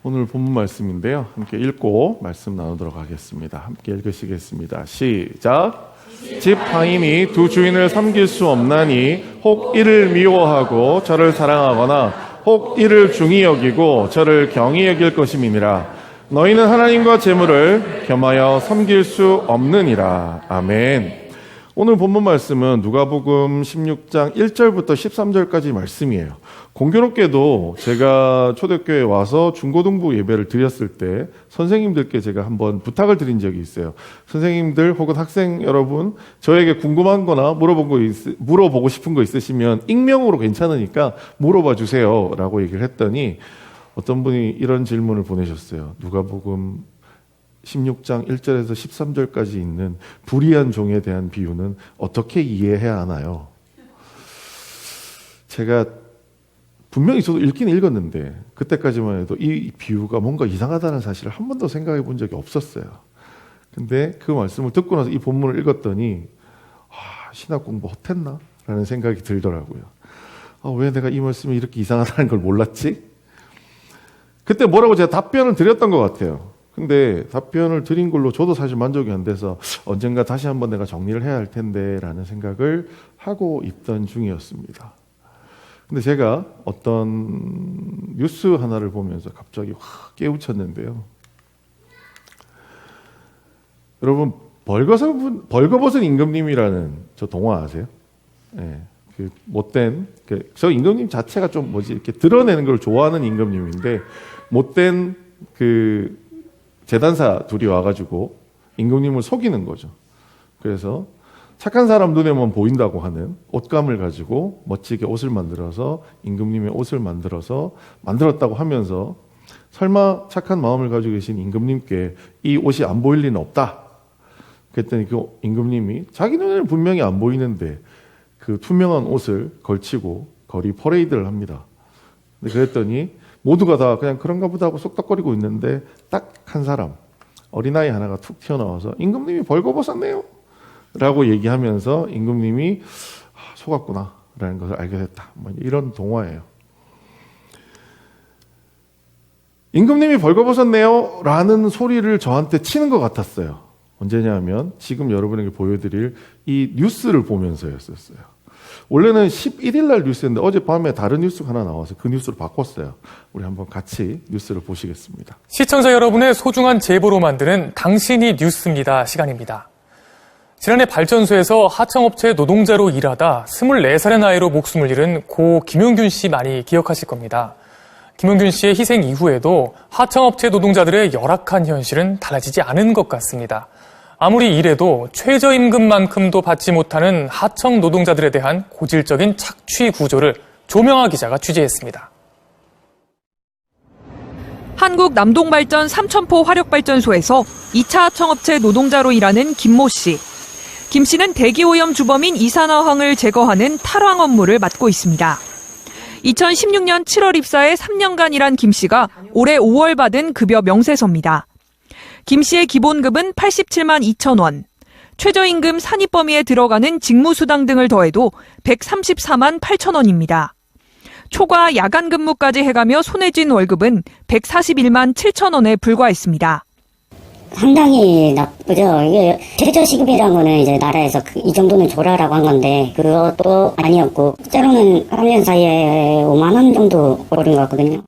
오늘 본문 말씀인데요. 함께 읽고 말씀 나누도록 하겠습니다. 함께 읽으시겠습니다. 시작. 집 하인이 두 주인을 섬길 수 없나니 혹 이를 미워하고 저를 사랑하거나 혹 이를 중히 여기고 저를 경히 여길 것임이니라. 너희는 하나님과 재물을 겸하여 섬길 수 없느니라. 아멘. 오늘 본문 말씀은 누가복음 16장 1절부터 13절까지 말씀이에요. 공교롭게도 제가 초대교회에 와서 중고등부 예배를 드렸을 때 선생님들께 제가 한번 부탁을 드린 적이 있어요. 선생님들 혹은 학생 여러분, 저에게 궁금한 거나 물어보고 싶은 거 있으시면 익명으로 괜찮으니까 물어봐 주세요 라고 얘기를 했더니 어떤 분이 이런 질문을 보내셨어요. 누가복음 16장 1절에서 13절까지 있는 불의한 종에 대한 비유는 어떻게 이해해야 하나요? 제가 분명히 저도 읽긴 읽었는데 그때까지만 해도 이 비유가 뭔가 이상하다는 사실을 한 번도 생각해 본 적이 없었어요. 근데 그 말씀을 듣고 나서 이 본문을 읽었더니 신학 공부 헛했나? 라는 생각이 들더라고요. 왜 내가 이 말씀이 이렇게 이상하다는 걸 몰랐지? 그때 뭐라고 제가 답변을 드렸던 것 같아요. 근데 답변을 드린 걸로 저도 사실 만족이 안 돼서 언젠가 다시 한번 내가 정리를 해야 할 텐데 라는 생각을 하고 있던 중이었습니다. 근데 제가 어떤 뉴스 하나를 보면서 갑자기 확 깨우쳤는데요. 여러분, 벌거벗은 임금님이라는 저 동화 아세요? 네, 그 못된, 저 임금님 자체가 좀 이렇게 드러내는 걸 좋아하는 임금님인데 못된 그 재단사 둘이 와가지고 임금님을 속이는 거죠. 그래서 착한 사람 눈에만 보인다고 하는 옷감을 가지고 멋지게 옷을 만들어서 임금님의 옷을 만들었다고 하면서 설마 착한 마음을 가지고 계신 임금님께 이 옷이 안 보일 리는 없다. 그랬더니 그 임금님이 자기 눈에는 분명히 안 보이는데 그 투명한 옷을 걸치고 거리 퍼레이드를 합니다. 근데 그랬더니 모두가 다 그냥 그런가 보다 하고 쏙닥거리고 있는데 딱 한 사람, 어린아이 하나가 툭 튀어나와서 임금님이 벌거벗었네요 라고 얘기하면서 임금님이 속았구나 라는 것을 알게 됐다. 이런 동화예요. 임금님이 벌거벗었네요 라는 소리를 저한테 치는 것 같았어요. 언제냐면 지금 여러분에게 보여드릴 이 뉴스를 보면서였었어요. 원래는 11일 날 뉴스였는데 어젯밤에 다른 뉴스가 하나 나와서 그 뉴스로 바꿨어요. 우리 한번 같이 뉴스를 보시겠습니다. 시청자 여러분의 소중한 제보로 만드는 당신이 뉴스입니다 시간입니다. 지난해 발전소에서 하청업체 노동자로 일하다 24살의 나이로 목숨을 잃은 고 김용균 씨 많이 기억하실 겁니다. 김용균 씨의 희생 이후에도 하청업체 노동자들의 열악한 현실은 달라지지 않은 것 같습니다. 아무리 일해도 최저임금만큼도 받지 못하는 하청 노동자들에 대한 고질적인 착취 구조를 조명하 기자가 취재했습니다. 한국 남동발전 삼천포 화력발전소에서 2차 하청업체 노동자로 일하는 김모 씨. 김 씨는 대기오염 주범인 이산화황을 제거하는 탈황 업무를 맡고 있습니다. 2016년 7월 입사해 3년간 일한 김 씨가 올해 5월 받은 급여 명세서입니다. 김 씨의 기본급은 87만 2천 원, 최저임금 산입 범위에 들어가는 직무수당 등을 더해도 134만 8천 원입니다. 초과 야간 근무까지 해가며 손에 쥔 월급은 141만 7천 원에 불과했습니다. 상당히 나쁘죠. 이게 최저시급이라는 거는 이제 나라에서 이 정도는 줘라라고 한 건데 그것도 아니었고 때로는 3년 사이에 5만 원 정도 오른 것 같거든요.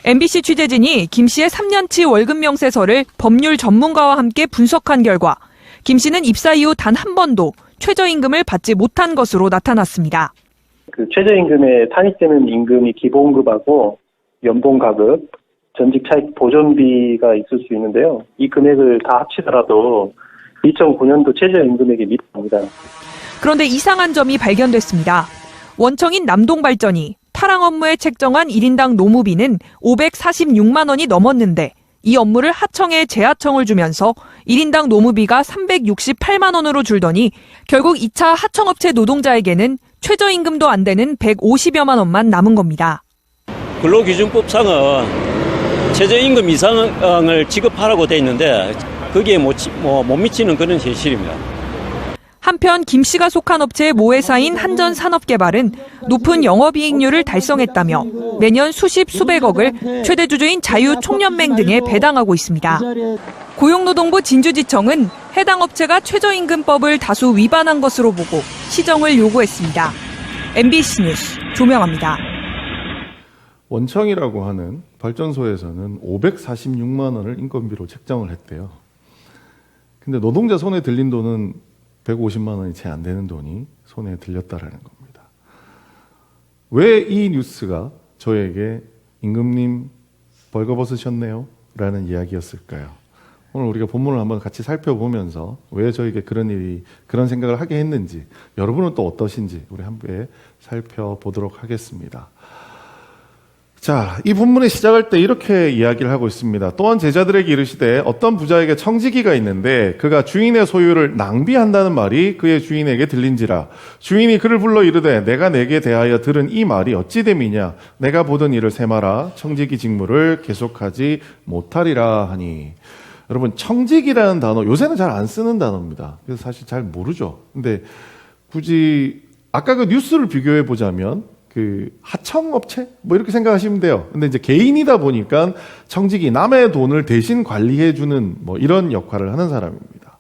MBC 취재진이 김 씨의 3년치 월급 명세서를 법률 전문가와 함께 분석한 결과 김 씨는 입사 이후 단 한 번도 최저임금을 받지 못한 것으로 나타났습니다. 그 최저임금에 산입되는 임금이 기본급하고 연봉가급, 전직 차익 보존비가 있을 수 있는데요. 이 금액을 다 합치더라도 2009년도 최저임금액에 미달합니다. 그런데 이상한 점이 발견됐습니다. 원청인 남동발전이 탈황 업무에 책정한 1인당 노무비는 546만 원이 넘었는데 이 업무를 하청에 재하청을 주면서 1인당 노무비가 368만 원으로 줄더니 결국 2차 하청업체 노동자에게는 최저임금도 안 되는 150여만 원만 남은 겁니다. 근로기준법상은 최저임금 이상을 지급하라고 돼 있는데 거기에 못 미치는 그런 현실입니다. 한편 김 씨가 속한 업체의 모회사인 한전산업개발은 높은 영업이익률을 달성했다며 매년 수십 수백억을 최대 주주인 자유총연맹 등에 배당하고 있습니다. 고용노동부 진주지청은 해당 업체가 최저임금법을 다수 위반한 것으로 보고 시정을 요구했습니다. MBC 뉴스 조명아입니다. 원청이라고 하는 발전소에서는 546만 원을 인건비로 책정을 했대요. 근데 노동자 손에 들린 돈은 150만 원이 채 안 되는 돈이 손에 들렸다라는 겁니다. 왜 이 뉴스가 저에게 임금님 벌거벗으셨네요? 라는 이야기였을까요? 오늘 우리가 본문을 한번 같이 살펴보면서 왜 저에게 그런 생각을 하게 했는지, 여러분은 또 어떠신지 우리 함께 살펴보도록 하겠습니다. 자, 이 본문의 시작할 때 이렇게 이야기를 하고 있습니다. 또한 제자들에게 이르시되 어떤 부자에게 청지기가 있는데 그가 주인의 소유를 낭비한다는 말이 그의 주인에게 들린지라. 주인이 그를 불러 이르되 내가 내게 대하여 들은 이 말이 어찌 됨이냐. 내가 보던 일을 세마라. 청지기 직무를 계속하지 못하리라 하니. 여러분, 청지기라는 단어 요새는 잘 안 쓰는 단어입니다. 그래서 사실 잘 모르죠. 근데 굳이 아까 그 뉴스를 비교해 보자면 그 하청업체? 뭐 이렇게 생각하시면 돼요. 근데 이제 개인이다 보니까 청지기, 남의 돈을 대신 관리해주는 뭐 이런 역할을 하는 사람입니다.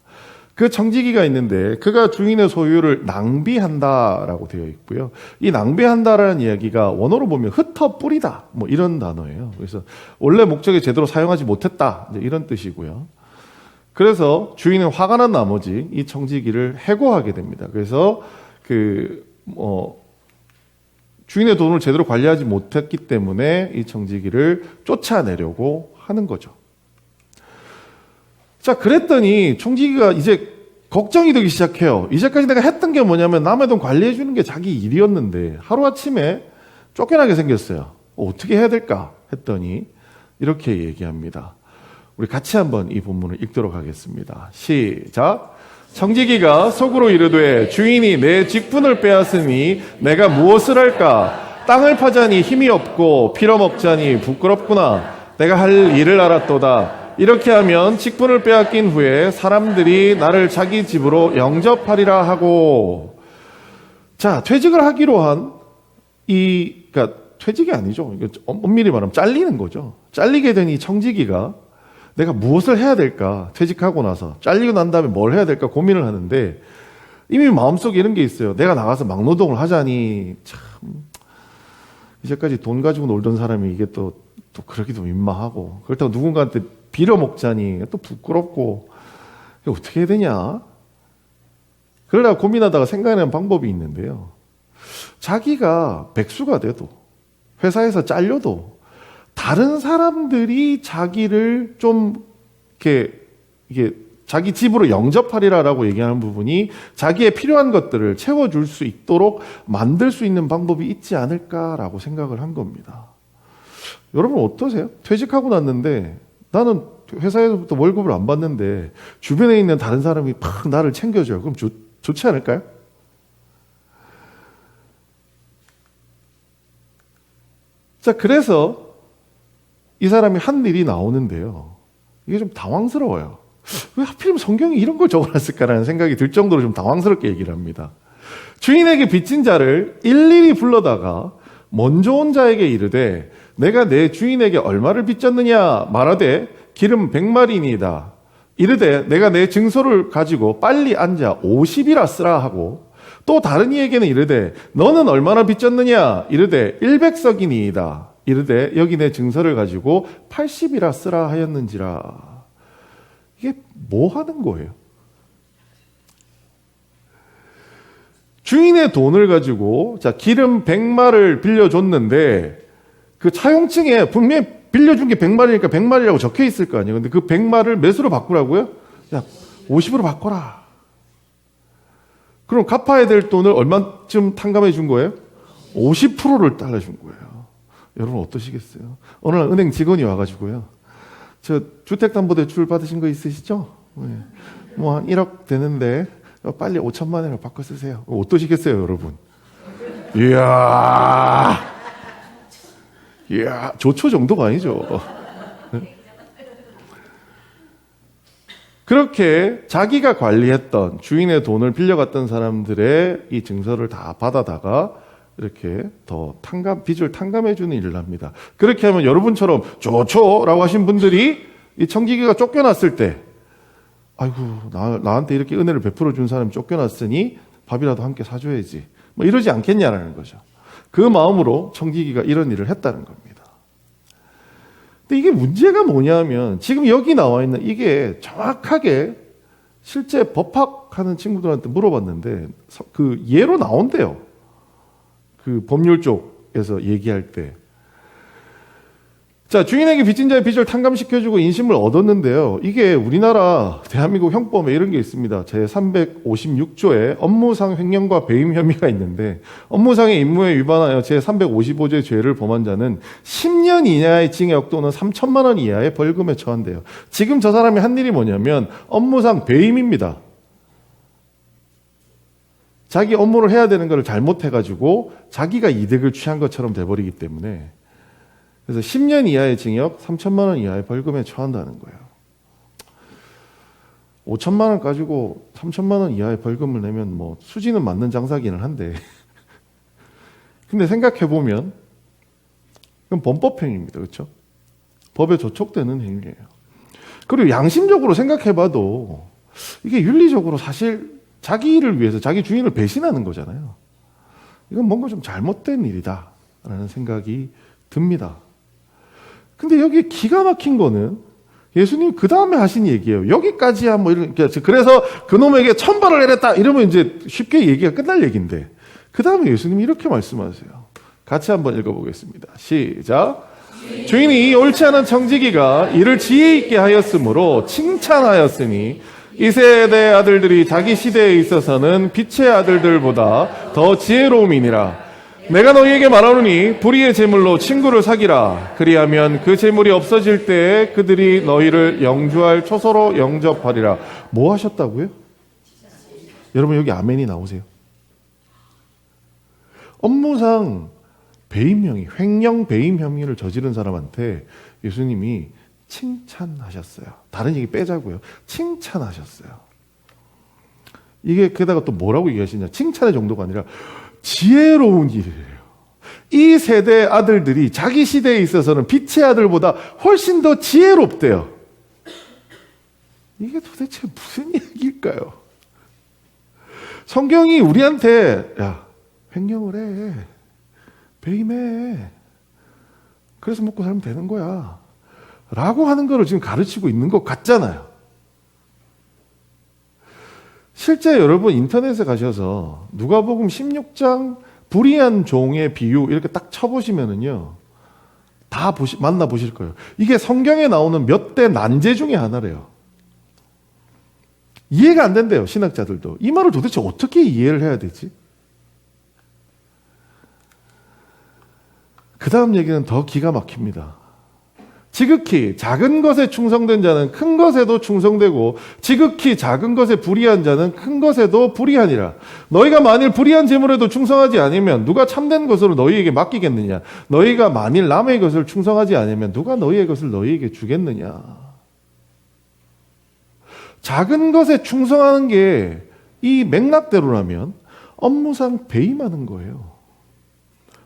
그 청지기가 있는데 그가 주인의 소유를 낭비한다라고 되어 있고요. 이 낭비한다라는 이야기가 원어로 보면 흩어 뿌리다 뭐 이런 단어예요. 그래서 원래 목적에 제대로 사용하지 못했다 이제 이런 뜻이고요. 그래서 주인은 화가 난 나머지 이 청지기를 해고하게 됩니다. 그래서 주인의 돈을 제대로 관리하지 못했기 때문에 이 청지기를 쫓아내려고 하는 거죠. 자, 그랬더니 청지기가 이제 걱정이 되기 시작해요. 이제까지 내가 했던 게 뭐냐면 남의 돈 관리해 주는 게 자기 일이었는데 하루아침에 쫓겨나게 생겼어요. 어떻게 해야 될까 했더니 이렇게 얘기합니다. 우리 같이 한번 이 본문을 읽도록 하겠습니다. 시작. 청지기가 속으로 이르되 주인이 내 직분을 빼앗으니 내가 무엇을 할까? 땅을 파자니 힘이 없고 빌어먹자니 부끄럽구나. 내가 할 일을 알았도다. 이렇게 하면 직분을 빼앗긴 후에 사람들이 나를 자기 집으로 영접하리라 하고. 자, 퇴직을 하기로 한 그러니까 퇴직이 아니죠. 엄밀히 말하면 잘리는 거죠. 잘리게 된 이 청지기가 내가 무엇을 해야 될까? 퇴직하고 나서 잘리고 난 다음에 뭘 해야 될까 고민을 하는데 이미 마음속에 이런 게 있어요. 내가 나가서 막노동을 하자니 참 이제까지 돈 가지고 놀던 사람이 이게 또 그러기도 민망하고 그렇다고 누군가한테 빌어먹자니 또 부끄럽고 이게 어떻게 해야 되냐? 그러다 고민하다가 생각나는 방법이 있는데요. 자기가 백수가 돼도 회사에서 잘려도 다른 사람들이 자기를 좀 이게 자기 집으로 영접하리라라고 얘기하는 부분이 자기의 필요한 것들을 채워줄 수 있도록 만들 수 있는 방법이 있지 않을까라고 생각을 한 겁니다. 여러분 어떠세요? 퇴직하고 났는데 나는 회사에서부터 월급을 안 받는데 주변에 있는 다른 사람이 팍 나를 챙겨줘요. 그럼 좋지 않을까요? 자, 그래서 이 사람이 한 일이 나오는데요. 이게 좀 당황스러워요. 왜 하필이면 성경이 이런 걸 적어놨을까라는 생각이 들 정도로 좀 당황스럽게 얘기를 합니다. 주인에게 빚진 자를 일일이 불러다가 먼저 온 자에게 이르되 내가 내 주인에게 얼마를 빚졌느냐 말하되 기름 100마리니이다. 이르되 내가 내 증서를 가지고 빨리 앉아 50이라 쓰라 하고 또 다른 이에게는 이르되 너는 얼마나 빚졌느냐 이르되 100석이니이다. 이르되 여기 내 증서를 가지고 80이라 쓰라 하였는지라. 이게 뭐 하는 거예요? 주인의 돈을 가지고 기름 100마를 빌려줬는데 그 차용증에 분명히 빌려준 게 100마리니까 100마리라고 적혀 있을 거 아니에요. 근데 그 100마를 몇으로 바꾸라고요? 야, 50으로 바꿔라. 그럼 갚아야 될 돈을 얼마쯤 탕감해 준 거예요? 50%를 잘라준 거예요. 여러분 어떠시겠어요? 어느 날 은행 직원이 와가지고요. 저 주택담보대출 받으신 거 있으시죠? 네. 뭐 한 1억 되는데 빨리 5천만 원을 바꿔 쓰세요. 어떠시겠어요, 여러분? 이야, 조초 정도가 아니죠. 그렇게 자기가 관리했던 주인의 돈을 빌려갔던 사람들의 이 증서를 다 받아다가 이렇게 더 빚을 탕감해주는 일을 합니다. 그렇게 하면 여러분처럼 좋죠라고 하신 분들이 이 청지기가 쫓겨났을 때, 아이고 나한테 이렇게 은혜를 베풀어 준 사람이 쫓겨났으니 밥이라도 함께 사줘야지, 뭐 이러지 않겠냐라는 거죠. 그 마음으로 청지기가 이런 일을 했다는 겁니다. 근데 이게 문제가 뭐냐면 지금 여기 나와 있는 이게 정확하게 실제 법학하는 친구들한테 물어봤는데 그 예로 나온대요. 그 법률 쪽에서 얘기할 때. 자, 주인에게 빚진 자의 빚을 탕감시켜주고 인심을 얻었는데요. 이게 우리나라 대한민국 형법에 이런 게 있습니다. 제356조에 업무상 횡령과 배임 혐의가 있는데 업무상의 임무에 위반하여 제355조의 죄를 범한 자는 10년 이하의 징역 또는 3천만 원 이하의 벌금에 처한대요. 지금 저 사람이 한 일이 뭐냐면 업무상 배임입니다. 자기 업무를 해야 되는 걸 잘못해가지고 자기가 이득을 취한 것처럼 돼버리기 때문에 그래서 10년 이하의 징역, 3천만 원 이하의 벌금에 처한다는 거예요. 5천만 원 가지고 3천만 원 이하의 벌금을 내면 뭐 수지는 맞는 장사기는 한데 근데 생각해보면 그건 범법행위입니다. 그렇죠? 법에 저촉되는 행위예요. 그리고 양심적으로 생각해봐도 이게 윤리적으로 사실 자기 일을 위해서 자기 주인을 배신하는 거잖아요. 이건 뭔가 좀 잘못된 일이다라는 생각이 듭니다. 근데 여기 기가 막힌 거는 예수님 그 다음에 하신 얘기예요. 여기까지야 뭐 이런, 그래서 그놈에게 천벌을 내렸다 이러면 이제 쉽게 얘기가 끝날 얘기인데 그 다음에 예수님이 이렇게 말씀하세요. 같이 한번 읽어보겠습니다. 시작. 주인이 옳지 않은 청지기가 이를 지혜 있게 하였으므로 칭찬하였으니 이 세대의 아들들이 자기 시대에 있어서는 빛의 아들들보다 더 지혜로움이니라. 내가 너희에게 말하노니 불의의 재물로 친구를 사기라. 그리하면 그 재물이 없어질 때에 그들이 너희를 영주할 초소로 영접하리라. 뭐 하셨다고요? 여러분 여기 아멘이 나오세요. 업무상 배임 혐의, 횡령 배임 혐의를 저지른 사람한테 예수님이 칭찬하셨어요. 다른 얘기 빼자고요. 칭찬하셨어요. 이게 게다가 또 뭐라고 얘기하시냐. 칭찬의 정도가 아니라 지혜로운 일이에요. 이 세대의 아들들이 자기 시대에 있어서는 빛의 아들보다 훨씬 더 지혜롭대요. 이게 도대체 무슨 얘기일까요? 성경이 우리한테 야, 횡령을 해. 배임해. 그래서 먹고 살면 되는 거야. 라고 하는 거를 지금 가르치고 있는 것 같잖아요. 실제 여러분 인터넷에 가셔서 누가복음 16장 불의한 종의 비유 이렇게 딱 쳐보시면은요. 다 만나보실 거예요. 이게 성경에 나오는 몇 대 난제 중에 하나래요. 이해가 안 된대요. 신학자들도. 이 말을 도대체 어떻게 이해를 해야 되지? 그 다음 얘기는 더 기가 막힙니다. 지극히 작은 것에 충성된 자는 큰 것에도 충성되고 지극히 작은 것에 불의한 자는 큰 것에도 불의하니라. 너희가 만일 불의한 재물에도 충성하지 않으면 누가 참된 것으로 너희에게 맡기겠느냐. 너희가 만일 남의 것을 충성하지 않으면 누가 너희의 것을 너희에게 주겠느냐. 작은 것에 충성하는 게 이 맥락대로라면 업무상 배임하는 거예요.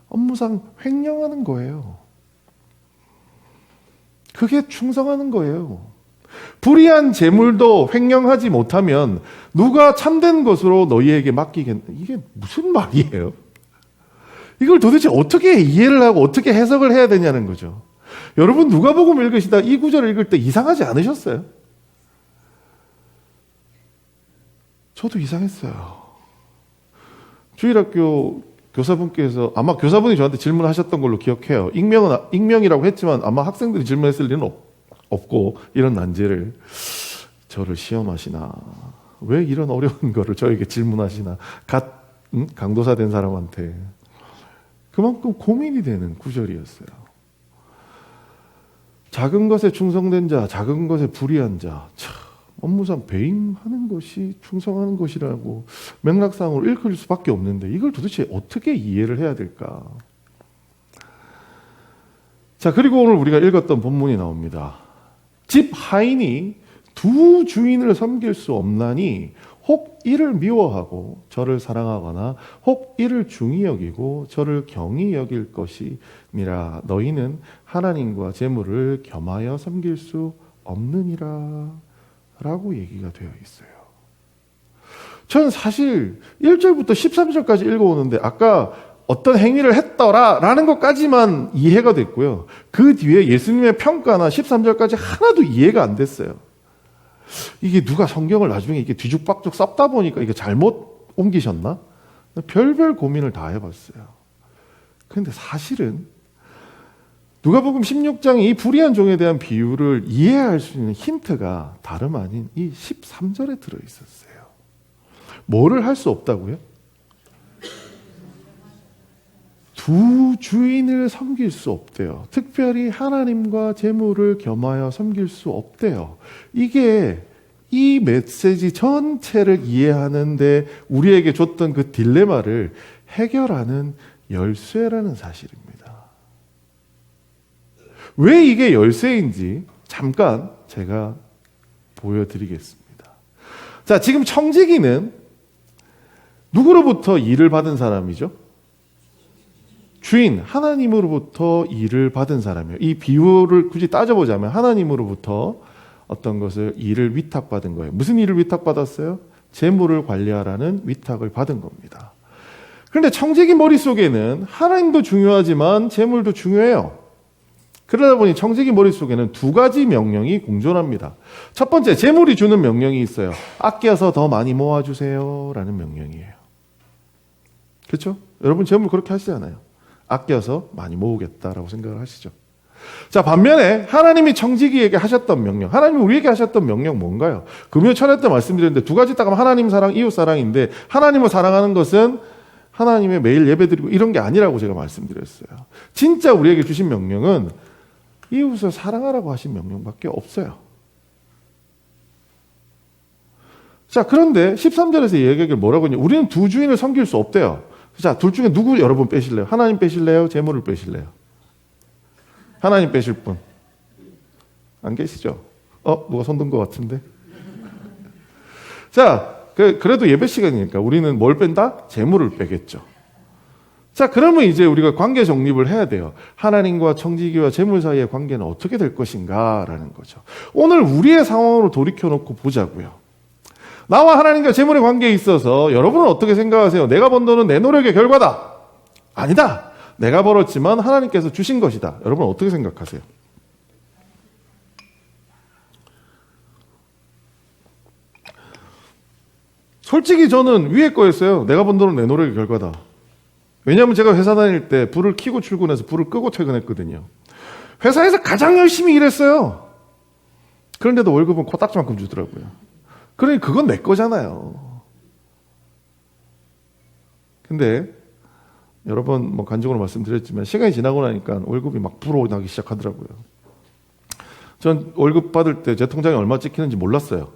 업무상 횡령하는 거예요. 그게 충성하는 거예요. 불의한 재물도 횡령하지 못하면 누가 참된 것으로 너희에게 맡기겠느냐. 이게 무슨 말이에요? 이걸 도대체 어떻게 이해를 하고 어떻게 해석을 해야 되냐는 거죠. 여러분 누가복음 읽으시다 이 구절을 읽을 때 이상하지 않으셨어요? 저도 이상했어요. 주일학교 교사분께서 아마 교사분이 저한테 질문하셨던 걸로 기억해요. 익명이라고 했지만 아마 학생들이 질문했을 리는 없고 이런 난제를 저를 시험하시나 왜 이런 어려운 거를 저에게 질문하시나 강도사 된 사람한테 그만큼 고민이 되는 구절이었어요. 작은 것에 충성된 자, 작은 것에 불의한 자, 참 업무상 배임하는 것이 충성하는 것이라고 맥락상으로 읽을 수밖에 없는데 이걸 도대체 어떻게 이해를 해야 될까? 자, 그리고 오늘 우리가 읽었던 본문이 나옵니다. 집 하인이 두 주인을 섬길 수 없나니 혹 이를 미워하고 저를 사랑하거나 혹 이를 중히 여기고 저를 경히 여길 것이니라. 너희는 하나님과 재물을 겸하여 섬길 수 없느니라 라고 얘기가 되어 있어요. 저는 사실 1절부터 13절까지 읽어오는데 아까 어떤 행위를 했더라라는 것까지만 이해가 됐고요. 그 뒤에 예수님의 평가나 13절까지 하나도 이해가 안 됐어요. 이게 누가 성경을 나중에 이렇게 뒤죽박죽 썼다 보니까 이게 잘못 옮기셨나? 별별 고민을 다 해봤어요. 그런데 사실은 누가복음 16장의 이 불의한 종에 대한 비유를 이해할 수 있는 힌트가 다름 아닌 이 13절에 들어있었어요. 뭐를 할 수 없다고요? 두 주인을 섬길 수 없대요. 특별히 하나님과 재물을 겸하여 섬길 수 없대요. 이게 이 메시지 전체를 이해하는데 우리에게 줬던 그 딜레마를 해결하는 열쇠라는 사실입니다. 왜 이게 열쇠인지 잠깐 제가 보여드리겠습니다. 자, 지금 청지기는 누구로부터 일을 받은 사람이죠? 주인, 하나님으로부터 일을 받은 사람이에요. 이 비유를 굳이 따져보자면 하나님으로부터 어떤 것을 일을 위탁받은 거예요. 무슨 일을 위탁받았어요? 재물을 관리하라는 위탁을 받은 겁니다. 그런데 청지기 머릿속에는 하나님도 중요하지만 재물도 중요해요. 그러다 보니 청지기 머릿속에는 두 가지 명령이 공존합니다. 첫 번째, 재물이 주는 명령이 있어요. 아껴서 더 많이 모아주세요 라는 명령이에요. 그렇죠? 여러분 재물 그렇게 하시잖아요. 아껴서 많이 모으겠다라고 생각을 하시죠. 자, 반면에 하나님이 청지기에게 하셨던 명령, 하나님이 우리에게 하셨던 명령 뭔가요? 금요 철회 때 말씀드렸는데 두 가지 딱 하면 하나님 사랑, 이웃 사랑인데 하나님을 사랑하는 것은 하나님의 매일 예배드리고 이런 게 아니라고 제가 말씀드렸어요. 진짜 우리에게 주신 명령은 이웃을 사랑하라고 하신 명령밖에 없어요. 자, 그런데 13절에서 얘기하길 뭐라고 했냐? 우리는 두 주인을 섬길 수 없대요. 자, 둘 중에 누구 여러분 빼실래요? 하나님 빼실래요? 재물을 빼실래요? 하나님 빼실 분? 안 계시죠? 누가 손 든 것 같은데? 자, 그래도 예배 시간이니까 우리는 뭘 뺀다? 재물을 빼겠죠. 자, 그러면 이제 우리가 관계 정립을 해야 돼요. 하나님과 청지기와 재물 사이의 관계는 어떻게 될 것인가? 라는 거죠. 오늘 우리의 상황으로 돌이켜놓고 보자고요. 나와 하나님과 재물의 관계에 있어서 여러분은 어떻게 생각하세요? 내가 번 돈은 내 노력의 결과다. 아니다. 내가 벌었지만 하나님께서 주신 것이다. 여러분 어떻게 생각하세요? 솔직히 저는 위에 거였어요. 내가 번 돈은 내 노력의 결과다. 왜냐하면 제가 회사 다닐 때 불을 켜고 출근해서 불을 끄고 퇴근했거든요. 회사에서 가장 열심히 일했어요. 그런데도 월급은 코딱지만큼 주더라고요. 그러니 그건 내 거잖아요. 근데 여러 번 간증으로 말씀드렸지만 시간이 지나고 나니까 월급이 막 불어나기 시작하더라고요. 전 월급 받을 때 제 통장에 얼마 찍히는지 몰랐어요.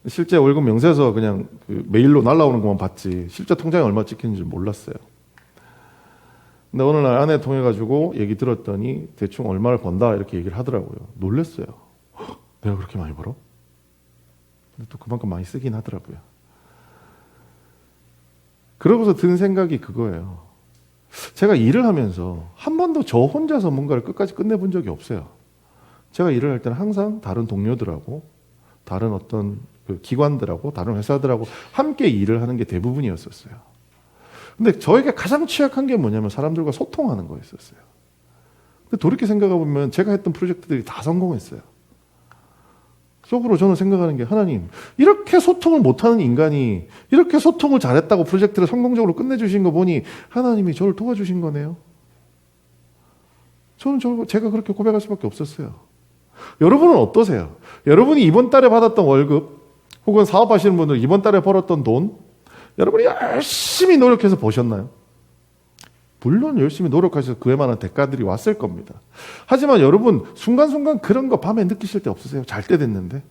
실제 월급 명세서 그냥 그 메일로 날라오는 것만 봤지 실제 통장에 얼마 찍히는지 몰랐어요. 근데 어느 날 아내 통해가지고 얘기 들었더니 대충 얼마를 번다 이렇게 얘기를 하더라고요. 놀랐어요. 내가 그렇게 많이 벌어? 근데 또 그만큼 많이 쓰긴 하더라고요. 그러고서 든 생각이 그거예요. 제가 일을 하면서 한 번도 저 혼자서 뭔가를 끝까지 끝내본 적이 없어요. 제가 일을 할 때는 항상 다른 동료들하고 다른 어떤 그 기관들하고 다른 회사들하고 함께 일을 하는 게 대부분이었었어요. 근데 저에게 가장 취약한 게 뭐냐면 사람들과 소통하는 거였었어요. 근데 돌이켜 생각해 보면 제가 했던 프로젝트들이 다 성공했어요. 속으로 저는 생각하는 게 하나님 이렇게 소통을 못하는 인간이 이렇게 소통을 잘했다고 프로젝트를 성공적으로 끝내주신 거 보니 하나님이 저를 도와주신 거네요. 저는 제가 그렇게 고백할 수밖에 없었어요. 여러분은 어떠세요? 여러분이 이번 달에 받았던 월급 혹은 사업하시는 분들 이번 달에 벌었던 돈 여러분이 열심히 노력해서 버셨나요? 물론 열심히 노력하셔서 그에 만한 대가들이 왔을 겁니다. 하지만 여러분 순간순간 그런 거 밤에 느끼실 때 없으세요? 잘 때 됐는데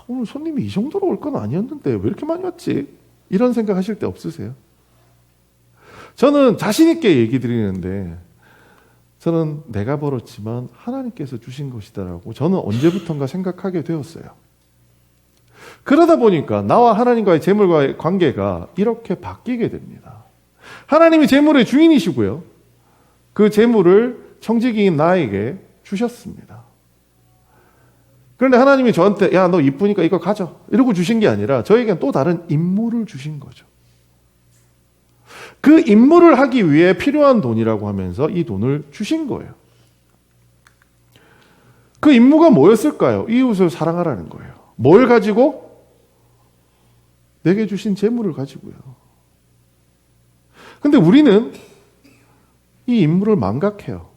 오늘 손님이 이 정도로 올 건 아니었는데 왜 이렇게 많이 왔지? 이런 생각 하실 때 없으세요? 저는 자신 있게 얘기 드리는데 저는 내가 벌었지만 하나님께서 주신 것이다라고 저는 언제부턴가 생각하게 되었어요. 그러다 보니까 나와 하나님과의 재물과의 관계가 이렇게 바뀌게 됩니다. 하나님이 재물의 주인이시고요. 그 재물을 청지기인 나에게 주셨습니다. 그런데 하나님이 저한테 야, 너 이쁘니까 이거 가져 이러고 주신 게 아니라 저에겐 또 다른 임무를 주신 거죠. 그 임무를 하기 위해 필요한 돈이라고 하면서 이 돈을 주신 거예요. 그 임무가 뭐였을까요? 이웃을 사랑하라는 거예요. 뭘 가지고? 내게 주신 재물을 가지고요. 근데 우리는 이 임무를 망각해요.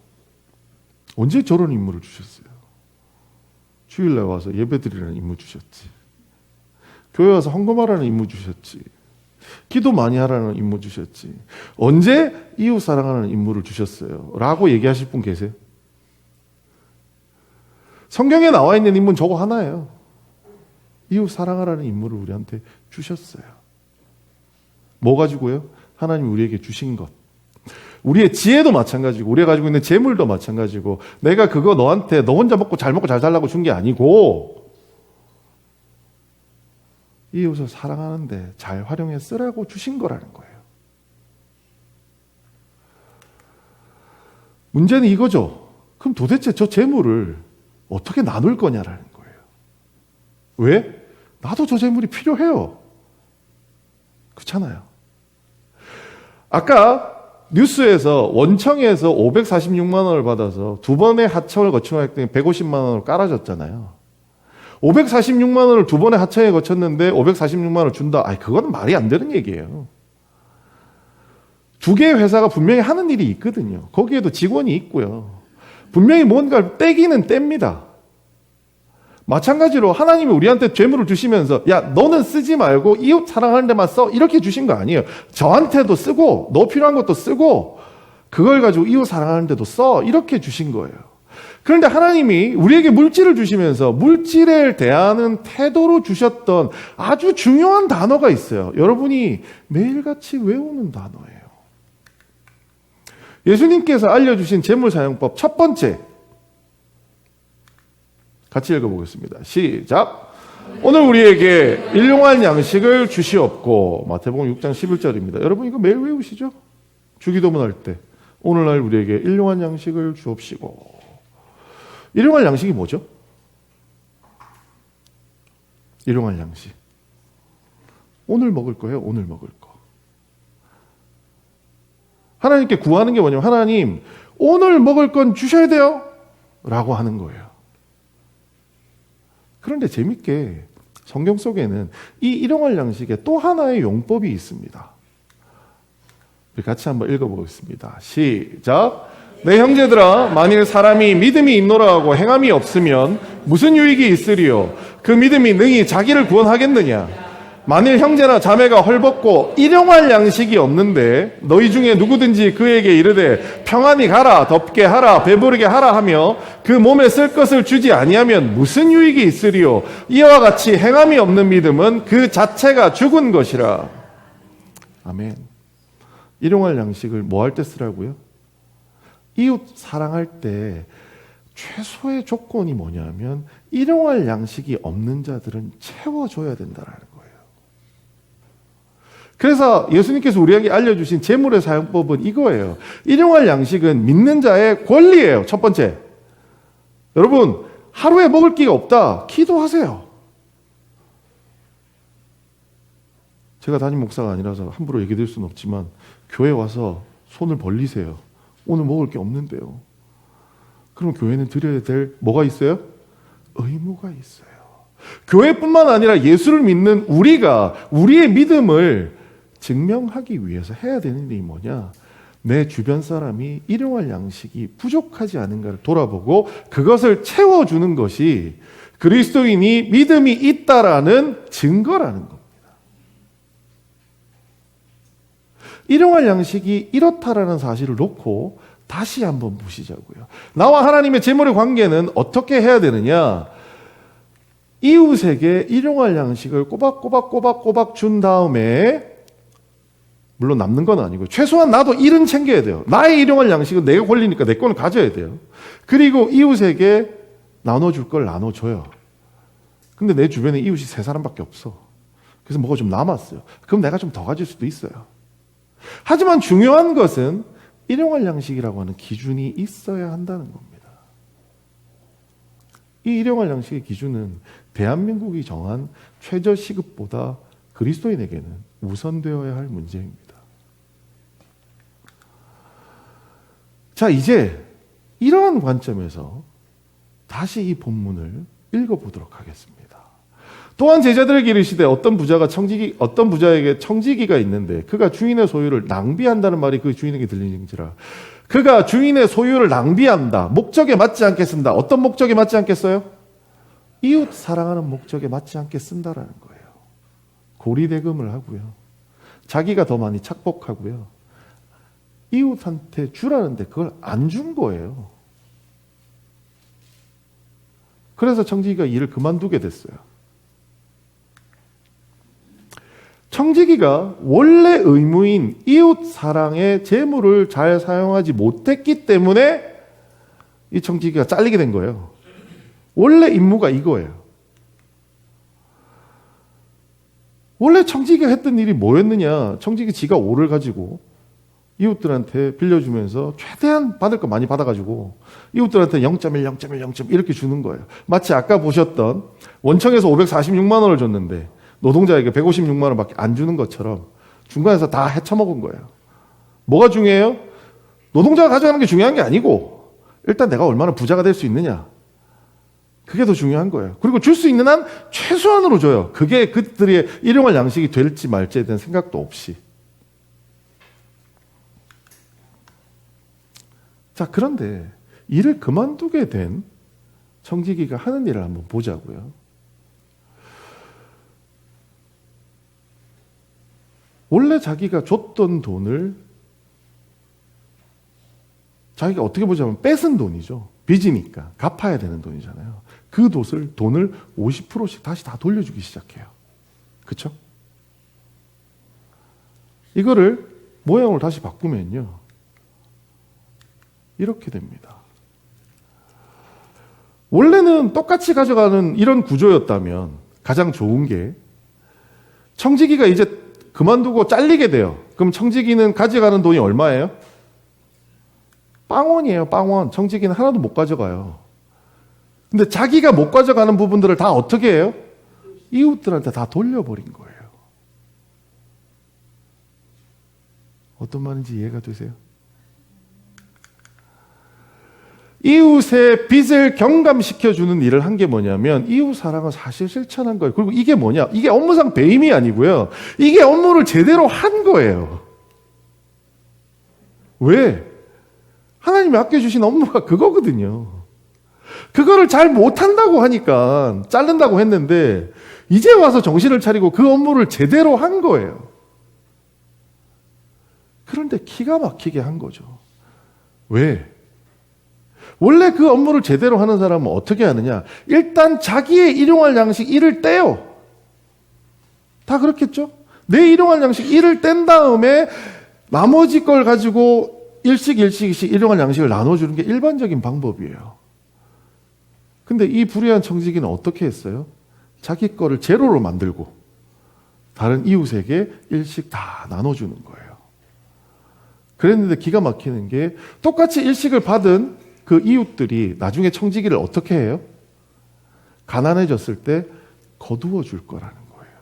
언제 저런 임무를 주셨어요? 주일날 와서 예배드리라는 임무 주셨지. 교회 와서 헌금하라는 임무 주셨지. 기도 많이 하라는 임무 주셨지. 언제 이웃 사랑하는 임무를 주셨어요? 라고 얘기하실 분 계세요? 성경에 나와 있는 임무는 저거 하나예요. 이웃 사랑하라는 임무를 우리한테 주셨어요. 뭐 가지고요? 하나님이 우리에게 주신 것. 우리의 지혜도 마찬가지고 우리가 가지고 있는 재물도 마찬가지고 내가 그거 너한테 너 혼자 먹고 잘 살라고 준 게 아니고 이웃을 사랑하는데 잘 활용해 쓰라고 주신 거라는 거예요. 문제는 이거죠. 그럼 도대체 저 재물을 어떻게 나눌 거냐라는 거예요. 왜? 나도 저 재물이 필요해요. 그렇잖아요. 아까 뉴스에서 원청에서 546만 원을 받아서 두 번의 하청을 거치고 했더니 150만 원을 깔아줬잖아요. 546만 원을 두 번의 하청에 거쳤는데 546만 원을 준다. 아니, 그건 말이 안 되는 얘기예요. 두 개의 회사가 분명히 하는 일이 있거든요. 거기에도 직원이 있고요. 분명히 뭔가를 떼기는 뗍니다. 마찬가지로 하나님이 우리한테 재물을 주시면서 야, 너는 쓰지 말고 이웃 사랑하는 데만 써. 이렇게 주신 거 아니에요. 저한테도 쓰고 너 필요한 것도 쓰고 그걸 가지고 이웃 사랑하는 데도 써. 이렇게 주신 거예요. 그런데 하나님이 우리에게 물질을 주시면서 물질에 대하는 태도로 주셨던 아주 중요한 단어가 있어요. 여러분이 매일같이 외우는 단어예요. 예수님께서 알려주신 재물사용법 첫 번째, 같이 읽어보겠습니다. 시작. 오늘 우리에게 일용할 양식을 주시옵고. 마태복음 6장 11절입니다. 여러분 이거 매일 외우시죠? 주기도문 할 때 오늘날 우리에게 일용할 양식을 주옵시고. 일용할 양식이 뭐죠? 일용할 양식. 오늘 먹을 거예요. 오늘 먹을 거. 하나님께 구하는 게 뭐냐면 하나님 오늘 먹을 건 주셔야 돼요. 라고 하는 거예요. 그런데 재밌게 성경 속에는 이 일용할 양식에 또 하나의 용법이 있습니다. 우리 같이 한번 읽어보겠습니다. 시작. 내 형제들아, 만일 사람이 믿음이 있노라 하고 행함이 없으면 무슨 유익이 있으리요? 그 믿음이 능히 자기를 구원하겠느냐? 만일 형제나 자매가 헐벗고 일용할 양식이 없는데 너희 중에 누구든지 그에게 이르되 평안히 가라, 덥게 하라, 배부르게 하라 하며 그 몸에 쓸 것을 주지 아니하면 무슨 유익이 있으리요? 이와 같이 행함이 없는 믿음은 그 자체가 죽은 것이라. 아멘. 일용할 양식을 뭐 할 때 쓰라고요? 이웃 사랑할 때 최소의 조건이 뭐냐면 일용할 양식이 없는 자들은 채워줘야 된다는 거예요. 그래서 예수님께서 우리에게 알려주신 재물의 사용법은 이거예요. 일용할 양식은 믿는 자의 권리예요. 첫 번째. 여러분, 하루에 먹을 끼가 없다. 기도하세요. 제가 담임 목사가 아니라서 함부로 얘기 드릴 수는 없지만 교회 와서 손을 벌리세요. 오늘 먹을 게 없는데요. 그럼 교회는 드려야 될 뭐가 있어요? 의무가 있어요. 교회뿐만 아니라 예수를 믿는 우리가 우리의 믿음을 증명하기 위해서 해야 되는 일이 뭐냐? 내 주변 사람이 일용할 양식이 부족하지 않은가를 돌아보고 그것을 채워주는 것이 그리스도인이 믿음이 있다라는 증거라는 겁니다. 일용할 양식이 이렇다라는 사실을 놓고 다시 한번 보시자고요. 나와 하나님의 재물의 관계는 어떻게 해야 되느냐? 이웃에게 일용할 양식을 꼬박꼬박 준 다음에 물론 남는 건 아니고 최소한 나도 일은 챙겨야 돼요. 나의 일용할 양식은 내가 권리니까 내 거는 가져야 돼요. 그리고 이웃에게 나눠줄 걸 나눠줘요. 근데 내 주변에 이웃이 3사람밖에 없어. 그래서 뭐가 좀 남았어요. 그럼 내가 좀 더 가질 수도 있어요. 하지만 중요한 것은 일용할 양식이라고 하는 기준이 있어야 한다는 겁니다. 이 일용할 양식의 기준은 대한민국이 정한 최저시급보다 그리스도인에게는 우선되어야 할 문제입니다. 자, 이제 이러한 관점에서 다시 이 본문을 읽어보도록 하겠습니다. 또한 제자들에게 이르시되 어떤 부자에게 청지기가 있는데 그가 주인의 소유를 낭비한다는 말이 그 주인에게 들리는지라. 그가 주인의 소유를 낭비한다. 목적에 맞지 않게 쓴다. 어떤 목적에 맞지 않게 써요? 이웃 사랑하는 목적에 맞지 않게 쓴다라는 거예요. 고리대금을 하고요. 자기가 더 많이 착복하고요. 이웃한테 주라는데 그걸 안 준 거예요. 그래서 청지기가 일을 그만두게 됐어요. 청지기가 원래 의무인 이웃 사랑의 재물을 잘 사용하지 못했기 때문에 이 청지기가 잘리게 된 거예요. 원래 임무가 이거예요. 원래 청지기가 했던 일이 뭐였느냐? 청지기 지가 오를 가지고 이웃들한테 빌려주면서 최대한 받을 거 많이 받아가지고 이웃들한테 0.1, 0.1, 0.1 이렇게 주는 거예요. 마치 아까 보셨던 원청에서 546만 원을 줬는데 노동자에게 156만 원밖에 안 주는 것처럼 중간에서 다 헤쳐먹은 거예요. 뭐가 중요해요? 노동자가 가져가는 게 중요한 게 아니고 일단 내가 얼마나 부자가 될 수 있느냐. 그게 더 중요한 거예요. 그리고 줄 수 있는 한 최소한으로 줘요. 그게 그들의 일용할 양식이 될지 말지에 대한 생각도 없이. 자, 그런데 일을 그만두게 된 청지기가 하는 일을 한번 보자고요. 원래 자기가 줬던 돈을 자기가 어떻게 보자면 뺏은 돈이죠. 빚이니까 갚아야 되는 돈이잖아요. 그 돈을 50%씩 다시 다 돌려주기 시작해요. 그렇죠? 이거를 모양을 다시 바꾸면요. 이렇게 됩니다. 원래는 똑같이 가져가는 이런 구조였다면 가장 좋은 게 청지기가 이제 그만두고 잘리게 돼요. 그럼 청지기는 가져가는 돈이 얼마예요? 빵원이에요. 빵원. 청지기는 하나도 못 가져가요. 근데 자기가 못 가져가는 부분들을 다 어떻게 해요? 이웃들한테 다 돌려버린 거예요. 어떤 말인지 이해가 되세요? 이웃의 빚을 경감시켜주는 일을 한 게 뭐냐면 이웃 사랑을 사실 실천한 거예요. 그리고 이게 뭐냐? 이게 업무상 배임이 아니고요. 이게 업무를 제대로 한 거예요. 왜? 하나님이 아껴주신 업무가 그거거든요. 그거를 잘 못한다고 하니까 자른다고 했는데 이제 와서 정신을 차리고 그 업무를 제대로 한 거예요. 그런데 기가 막히게 한 거죠. 왜? 원래 그 업무를 제대로 하는 사람은 어떻게 하느냐? 일단 자기의 일용할 양식 일을 떼요. 다 그렇겠죠? 내 일용할 양식 일을 뗀 다음에 나머지 걸 가지고 일식씩 일용할 양식을 나눠주는 게 일반적인 방법이에요. 근데 이 불의한 청지기는 어떻게 했어요? 자기 거를 제로로 만들고 다른 이웃에게 일식 다 나눠주는 거예요. 그랬는데 기가 막히는 게 똑같이 일식을 받은 그 이웃들이 나중에 청지기를 어떻게 해요? 가난해졌을 때 거두어 줄 거라는 거예요.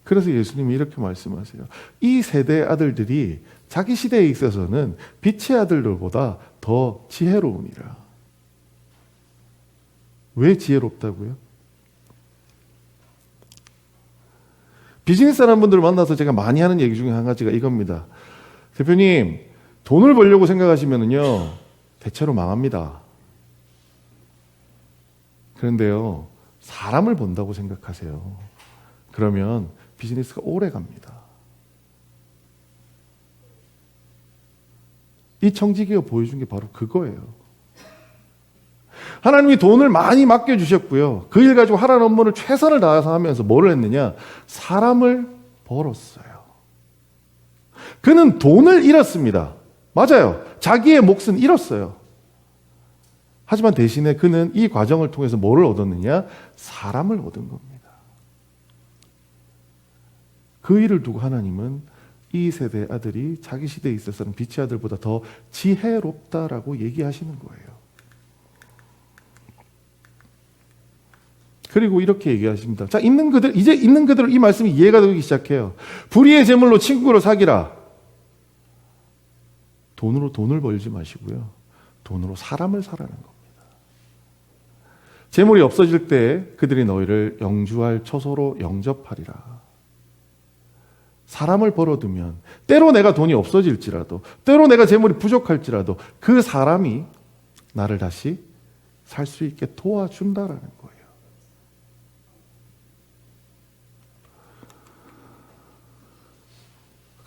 그래서 예수님이 이렇게 말씀하세요. 이 세대의 아들들이 자기 시대에 있어서는 빛의 아들들보다 더 지혜로우니라. 왜 지혜롭다고요? 비즈니스 하는 분들을 만나서 제가 많이 하는 얘기 중에 한 가지가 이겁니다. 대표님, 돈을 벌려고 생각하시면은요, 대체로 망합니다. 그런데요, 사람을 본다고 생각하세요. 그러면 비즈니스가 오래 갑니다. 이 청지기가 보여준 게 바로 그거예요. 하나님이 돈을 많이 맡겨주셨고요. 그 일 가지고 하라는 업무를 최선을 다해서 하면서 뭐를 했느냐? 사람을 벌었어요. 그는 돈을 잃었습니다. 맞아요. 자기의 몫은 잃었어요. 하지만 대신에 그는 이 과정을 통해서 뭐를 얻었느냐? 사람을 얻은 겁니다. 그 일을 두고 하나님은 이 세대의 아들이 자기 시대에 있어서는 빛의 아들보다 더 지혜롭다라고 얘기하시는 거예요. 그리고 이렇게 얘기하십니다. 자, 이제 있는 그대로 이 말씀이 이해가 되기 시작해요. 불의의 재물로 친구를 사귀라. 돈으로 돈을 벌지 마시고요. 돈으로 사람을 사라는 겁니다. 재물이 없어질 때 그들이 너희를 영주할 처소로 영접하리라. 사람을 벌어두면 때로 내가 돈이 없어질지라도 때로 내가 재물이 부족할지라도 그 사람이 나를 다시 살 수 있게 도와준다라는 거예요.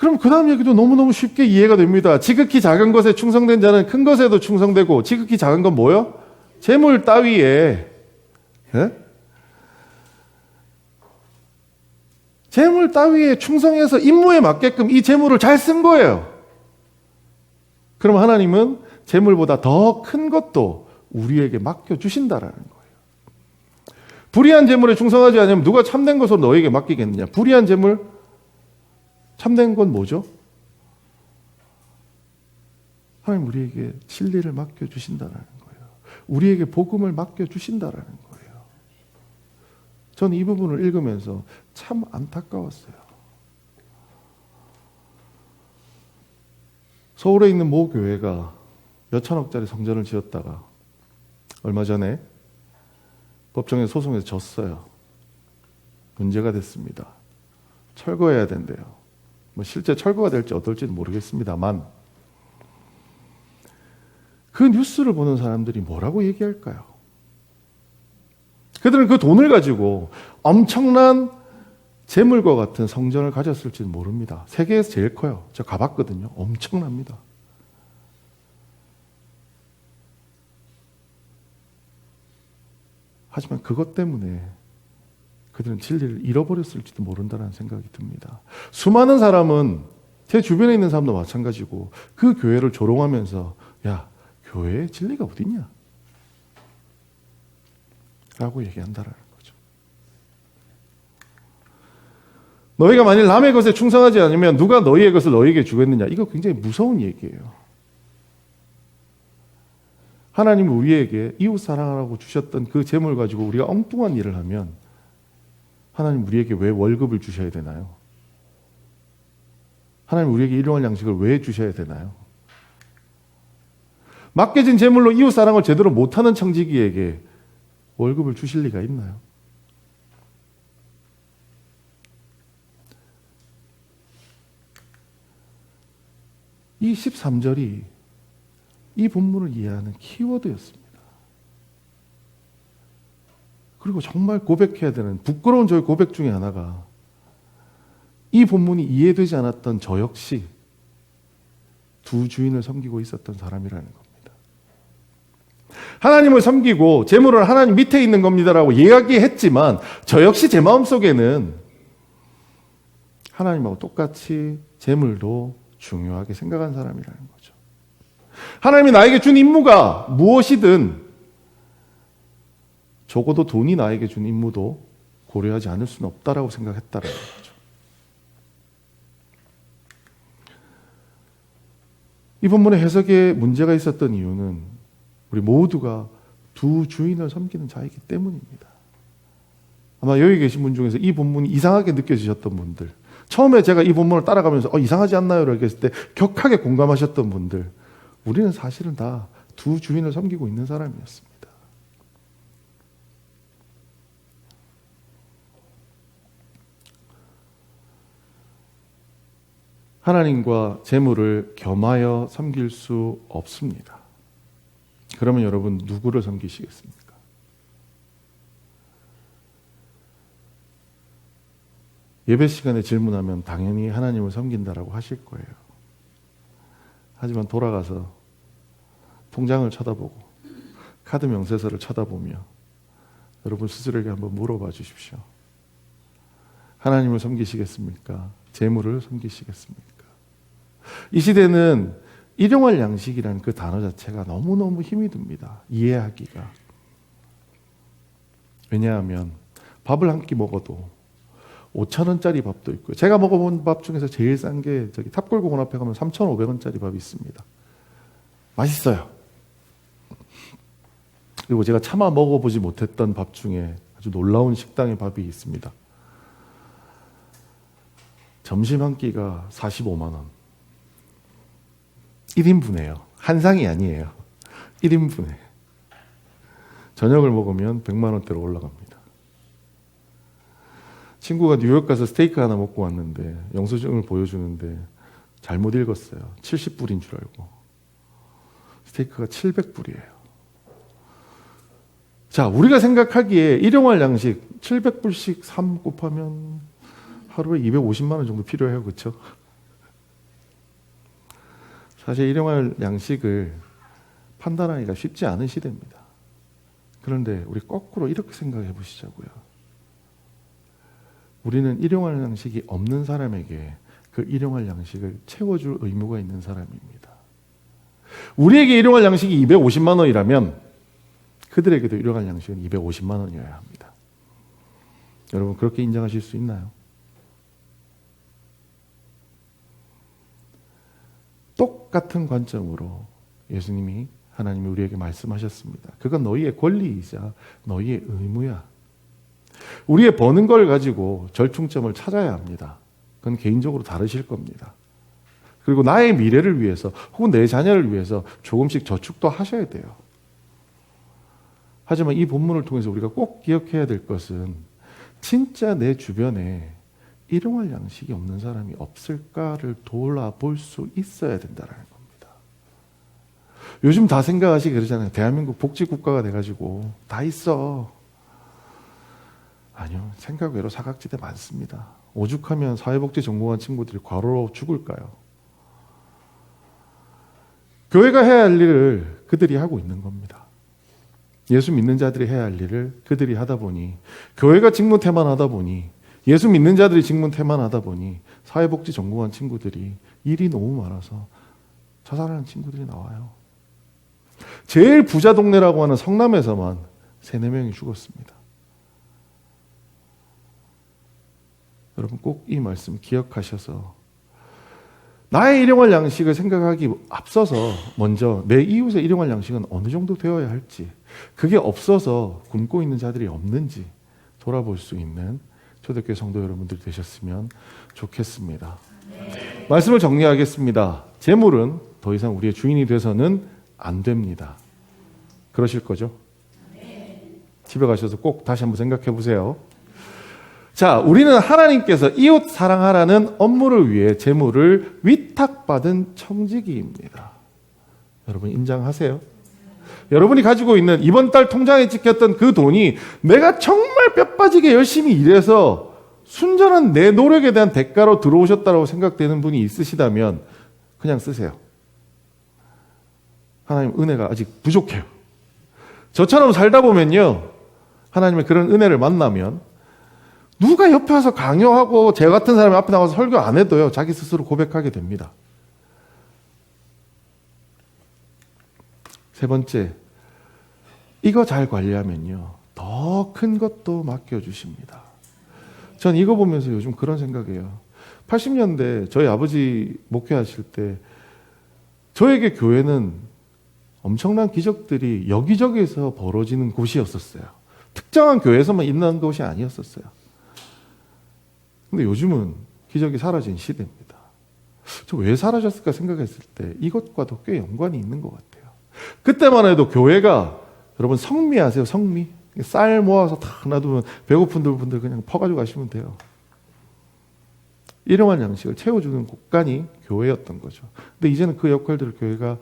그럼 그 다음 얘기도 너무너무 쉽게 이해가 됩니다. 지극히 작은 것에 충성된 자는 큰 것에도 충성되고, 지극히 작은 건 뭐요? 재물 따위에, 예? 재물 따위에 충성해서 임무에 맞게끔 이 재물을 잘 쓴 거예요. 그럼 하나님은 재물보다 더 큰 것도 우리에게 맡겨주신다라는 거예요. 불의한 재물에 충성하지 않으면 누가 참된 것으로 너에게 맡기겠느냐? 불의한 재물, 참된 건 뭐죠? 하나님 우리에게 진리를 맡겨주신다라는 거예요. 우리에게 복음을 맡겨주신다라는 거예요. 저는 이 부분을 읽으면서 참 안타까웠어요. 서울에 있는 모 교회가 몇천억짜리 성전을 지었다가 얼마 전에 법정에 소송에서 졌어요. 문제가 됐습니다. 철거해야 된대요. 뭐 실제 철거가 될지 어떨지는 모르겠습니다만 그 뉴스를 보는 사람들이 뭐라고 얘기할까요? 그들은 그 돈을 가지고 엄청난 재물과 같은 성전을 가졌을지는 모릅니다. 세계에서 제일 커요. 저 가봤거든요. 엄청납니다. 하지만 그것 때문에 그들은 진리를 잃어버렸을지도 모른다는 생각이 듭니다. 수많은 사람은 제 주변에 있는 사람도 마찬가지고 그 교회를 조롱하면서 야, 교회에 진리가 어딨냐? 라고 얘기한다라는 거죠. 너희가 만일 남의 것에 충성하지 않으면 누가 너희의 것을 너희에게 주겠느냐? 이거 굉장히 무서운 얘기예요. 하나님이 우리에게 이웃 사랑하라고 주셨던 그 재물 가지고 우리가 엉뚱한 일을 하면 하나님 우리에게 왜 월급을 주셔야 되나요? 하나님 우리에게 일용할 양식을 왜 주셔야 되나요? 맡겨진 재물로 이웃 사랑을 제대로 못하는 청지기에게 월급을 주실 리가 있나요? 이 13절이 이 본문을 이해하는 키워드였습니다. 그리고 정말 고백해야 되는 부끄러운 저의 고백 중에 하나가 이 본문이 이해되지 않았던 저 역시 두 주인을 섬기고 있었던 사람이라는 겁니다. 하나님을 섬기고 재물은 하나님 밑에 있는 겁니다라고 이야기했지만 저 역시 제 마음속에는 하나님하고 똑같이 재물도 중요하게 생각한 사람이라는 거죠. 하나님이 나에게 준 임무가 무엇이든 적어도 돈이 나에게 준 임무도 고려하지 않을 수는 없다라고 생각했다라는 거죠. 이 본문의 해석에 문제가 있었던 이유는 우리 모두가 두 주인을 섬기는 자이기 때문입니다. 아마 여기 계신 분 중에서 이 본문이 이상하게 느껴지셨던 분들, 처음에 제가 이 본문을 따라가면서 이상하지 않나요? 라고 했을 때 격하게 공감하셨던 분들, 우리는 사실은 다 두 주인을 섬기고 있는 사람이었습니다. 하나님과 재물을 겸하여 섬길 수 없습니다. 그러면 여러분 누구를 섬기시겠습니까? 예배 시간에 질문하면 당연히 하나님을 섬긴다라고 하실 거예요. 하지만 돌아가서 통장을 쳐다보고 카드 명세서를 쳐다보며 여러분 스스로에게 한번 물어봐 주십시오. 하나님을 섬기시겠습니까? 재물을 섬기시겠습니까? 이 시대는 일용할 양식이라는 그 단어 자체가 너무너무 힘이 듭니다. 이해하기가. 왜냐하면 밥을 한 끼 먹어도 5,000원짜리 밥도 있고요. 제가 먹어본 밥 중에서 제일 싼 게 저기 탑골공원 앞에 가면 3,500원짜리 밥이 있습니다. 맛있어요. 그리고 제가 차마 먹어보지 못했던 밥 중에 아주 놀라운 식당의 밥이 있습니다. 점심 한 끼가 45만 원. 1인분이에요. 한 상이 아니에요. 1인분에. 저녁을 먹으면 100만 원대로 올라갑니다. 친구가 뉴욕 가서 스테이크 하나 먹고 왔는데 영수증을 보여주는데 잘못 읽었어요. 70불인 줄 알고. 스테이크가 700불이에요. 자, 우리가 생각하기에 일용할 양식 700불씩 3 곱하면 하루에 250만 원 정도 필요해요. 그렇죠? 사실 일용할 양식을 판단하기가 쉽지 않은 시대입니다. 그런데 우리 거꾸로 이렇게 생각해 보시자고요. 우리는 일용할 양식이 없는 사람에게 그 일용할 양식을 채워줄 의무가 있는 사람입니다. 우리에게 일용할 양식이 250만 원이라면 그들에게도 일용할 양식은 250만 원이어야 합니다. 여러분 그렇게 인정하실 수 있나요? 똑같은 관점으로 예수님이 하나님이 우리에게 말씀하셨습니다. 그건 너희의 권리이자 너희의 의무야. 우리의 버는 걸 가지고 절충점을 찾아야 합니다. 그건 개인적으로 다르실 겁니다. 그리고 나의 미래를 위해서 혹은 내 자녀를 위해서 조금씩 저축도 하셔야 돼요. 하지만 이 본문을 통해서 우리가 꼭 기억해야 될 것은 진짜 내 주변에 일용할 양식이 없는 사람이 없을까를 돌아볼 수 있어야 된다는 겁니다. 요즘 다 생각하시기 그러잖아요. 대한민국 복지국가가 돼가지고 다 있어. 아니요. 생각 외로 사각지대 많습니다. 오죽하면 사회복지전공한 친구들이 과로로 죽을까요? 교회가 해야 할 일을 그들이 하고 있는 겁니다. 예수 믿는 자들이 해야 할 일을 그들이 하다 보니, 교회가 직무태만 하다 보니, 예수 믿는 자들이 직무태만 하다 보니 사회복지 전공한 친구들이 일이 너무 많아서 자살하는 친구들이 나와요. 제일 부자 동네라고 하는 성남에서만 3-4명이 죽었습니다. 여러분 꼭 이 말씀 기억하셔서 나의 일용할 양식을 생각하기 앞서서 먼저 내 이웃의 일용할 양식은 어느 정도 되어야 할지, 그게 없어서 굶고 있는 자들이 없는지 돌아볼 수 있는 초대교회 성도 여러분들 되셨으면 좋겠습니다. 말씀을 정리하겠습니다. 재물은 더 이상 우리의 주인이 돼서는 안 됩니다. 그러실 거죠? 집에 가셔서 꼭 다시 한번 생각해 보세요. 자, 우리는 하나님께서 이웃 사랑하라는 업무를 위해 재물을 위탁받은 청지기입니다. 여러분 인정하세요? 여러분이 가지고 있는 이번 달 통장에 찍혔던 그 돈이 내가 정말 뼈 빠지게 열심히 일해서 순전한 내 노력에 대한 대가로 들어오셨다고 생각되는 분이 있으시다면 그냥 쓰세요. 하나님 은혜가 아직 부족해요. 저처럼 살다 보면요, 하나님의 그런 은혜를 만나면 누가 옆에 와서 강요하고 제 같은 사람이 앞에 나와서 설교 안 해도요, 자기 스스로 고백하게 됩니다. 세 번째, 이거 잘 관리하면요, 더 큰 것도 맡겨주십니다. 전 이거 보면서 요즘 그런 생각이에요. 80년대 저희 아버지 목회하실 때 저에게 교회는 엄청난 기적들이 여기저기에서 벌어지는 곳이었었어요. 특정한 교회에서만 있는 곳이 아니었었어요. 근데 요즘은 기적이 사라진 시대입니다. 저 왜 사라졌을까 생각했을 때 이것과도 꽤 연관이 있는 것 같아요. 그때만 해도 교회가, 여러분 성미 아세요? 성미? 쌀 모아서 다 놔두면 배고픈 분들 그냥 퍼가지고 가시면 돼요. 일용할 양식을 채워주는 곳간이 교회였던 거죠. 근데 이제는 그 역할들을 교회가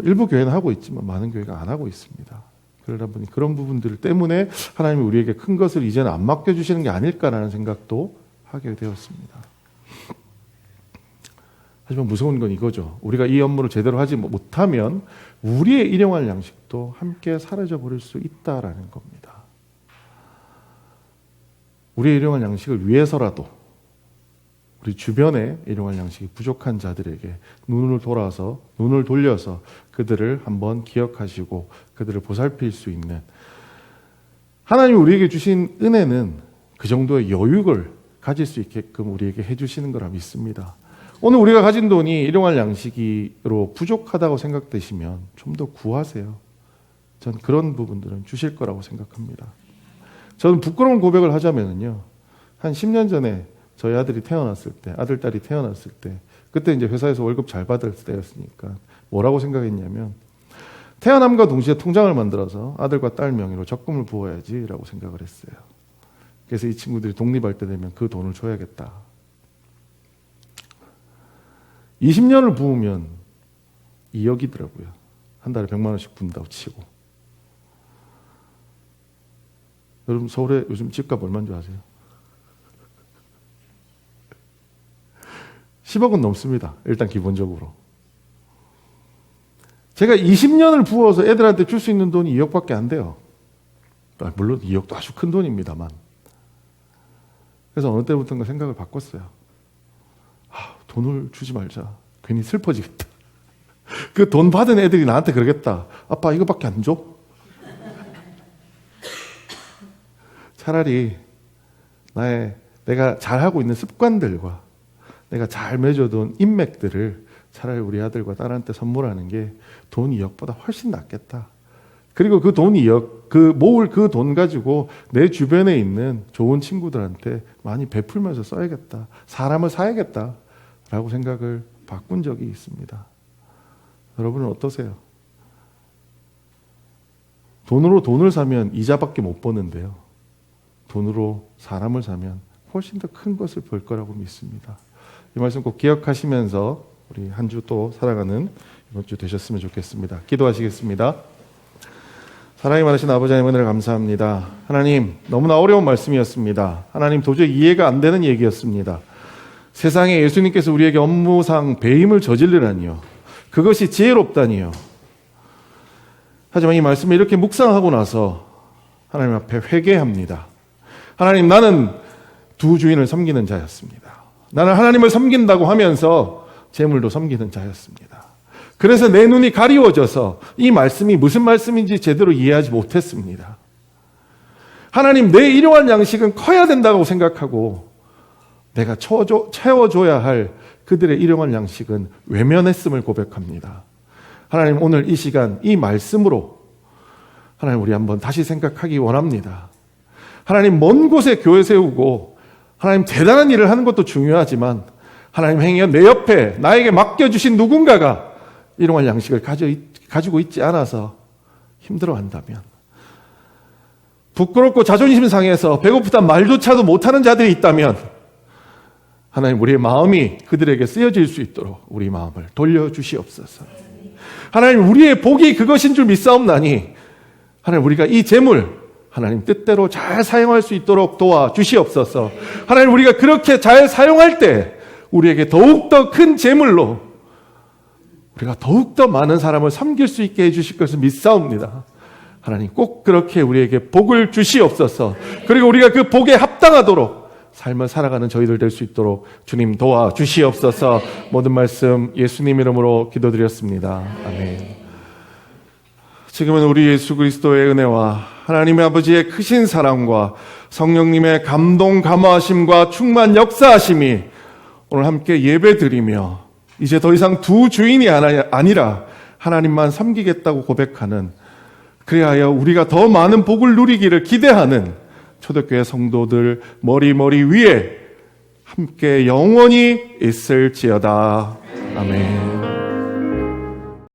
일부 교회는 하고 있지만 많은 교회가 안 하고 있습니다. 그러다 보니 그런 부분들 때문에 하나님이 우리에게 큰 것을 이제는 안 맡겨주시는 게 아닐까라는 생각도 하게 되었습니다. 하지만 무서운 건 이거죠. 우리가 이 업무를 제대로 하지 못하면 우리의 일용할 양식도 함께 사라져 버릴 수 있다라는 겁니다. 우리의 일용할 양식을 위해서라도 우리 주변에 일용할 양식이 부족한 자들에게 눈을 돌려서 그들을 한번 기억하시고 그들을 보살필 수 있는, 하나님이 우리에게 주신 은혜는 그 정도의 여유를 가질 수 있게끔 우리에게 해주시는 거라 믿습니다. 오늘 우리가 가진 돈이 일용할 양식으로 부족하다고 생각되시면 좀 더 구하세요. 전 그런 부분들은 주실 거라고 생각합니다. 저는 부끄러운 고백을 하자면요, 한 10년 전에 저희 아들이 태어났을 때, 아들, 딸이 태어났을 때, 그때 이제 회사에서 월급 잘 받을 때였으니까 뭐라고 생각했냐면, 태어남과 동시에 통장을 만들어서 아들과 딸 명의로 적금을 부어야지라고 생각을 했어요. 그래서 이 친구들이 독립할 때 되면 그 돈을 줘야겠다. 20년을 부으면 2억이더라고요. 한 달에 100만 원씩 분다고 치고. 여러분, 서울에 요즘 집값 얼마인 줄 아세요? 10억은 넘습니다. 일단 기본적으로. 제가 20년을 부어서 애들한테 줄 수 있는 돈이 2억밖에 안 돼요. 물론 2억도 아주 큰 돈입니다만. 그래서 어느 때부터인가 생각을 바꿨어요. 돈을 주지 말자. 괜히 슬퍼지겠다. 그 돈 받은 애들이 나한테 그러겠다. 아빠 이거밖에 안 줘? 차라리 내가 잘하고 있는 습관들과 내가 잘 맺어둔 인맥들을 차라리 우리 아들과 딸한테 선물하는 게 돈 2억보다 훨씬 낫겠다. 그리고 그 돈 2억, 모을 그 돈 가지고 내 주변에 있는 좋은 친구들한테 많이 베풀면서 써야겠다. 사람을 사야겠다. 라고 생각을 바꾼 적이 있습니다. 여러분은 어떠세요? 돈으로 돈을 사면 이자밖에 못 버는데요. 돈으로 사람을 사면 훨씬 더 큰 것을 벌 거라고 믿습니다. 이 말씀 꼭 기억하시면서 우리 한 주 또 살아가는 이번 주 되셨으면 좋겠습니다. 기도하시겠습니다. 사랑이 많으신 아버지 하나님, 은혜를 감사합니다. 하나님, 너무나 어려운 말씀이었습니다. 하나님, 도저히 이해가 안 되는 얘기였습니다. 세상에 예수님께서 우리에게 업무상 배임을 저지르라니요, 그것이 지혜롭다니요. 하지만 이 말씀을 이렇게 묵상하고 나서 하나님 앞에 회개합니다. 하나님, 나는 두 주인을 섬기는 자였습니다. 나는 하나님을 섬긴다고 하면서 재물도 섬기는 자였습니다. 그래서 내 눈이 가리워져서 이 말씀이 무슨 말씀인지 제대로 이해하지 못했습니다. 하나님, 내 일용할 양식은 커야 된다고 생각하고 내가 채워줘야 할 그들의 일용할 양식은 외면했음을 고백합니다. 하나님, 오늘 이 시간 이 말씀으로 하나님, 우리 한번 다시 생각하기 원합니다. 하나님, 먼 곳에 교회 세우고 하나님 대단한 일을 하는 것도 중요하지만 하나님, 행여 내 옆에 나에게 맡겨주신 누군가가 일용할 양식을 가지고 있지 않아서 힘들어한다면, 부끄럽고 자존심 상해서 배고프단 말조차도 못하는 자들이 있다면 하나님, 우리의 마음이 그들에게 쓰여질 수 있도록 우리 마음을 돌려주시옵소서. 하나님, 우리의 복이 그것인 줄 믿사옵나니 하나님, 우리가 이 재물 하나님 뜻대로 잘 사용할 수 있도록 도와주시옵소서. 하나님, 우리가 그렇게 잘 사용할 때 우리에게 더욱더 큰 재물로 우리가 더욱더 많은 사람을 섬길 수 있게 해주실 것을 믿사옵니다. 하나님, 꼭 그렇게 우리에게 복을 주시옵소서. 그리고 우리가 그 복에 합당하도록 삶을 살아가는 저희들 될 수 있도록 주님 도와주시옵소서. 모든 말씀 예수님 이름으로 기도드렸습니다. 아멘. 지금은 우리 예수 그리스도의 은혜와 하나님의 아버지의 크신 사랑과 성령님의 감동 감화하심과 충만 역사하심이 오늘 함께 예배드리며 이제 더 이상 두 주인이 아니라 하나님만 섬기겠다고 고백하는, 그리하여 우리가 더 많은 복을 누리기를 기대하는 초대교회 성도들 머리 위에 함께 영원히 있을지어다. 아멘.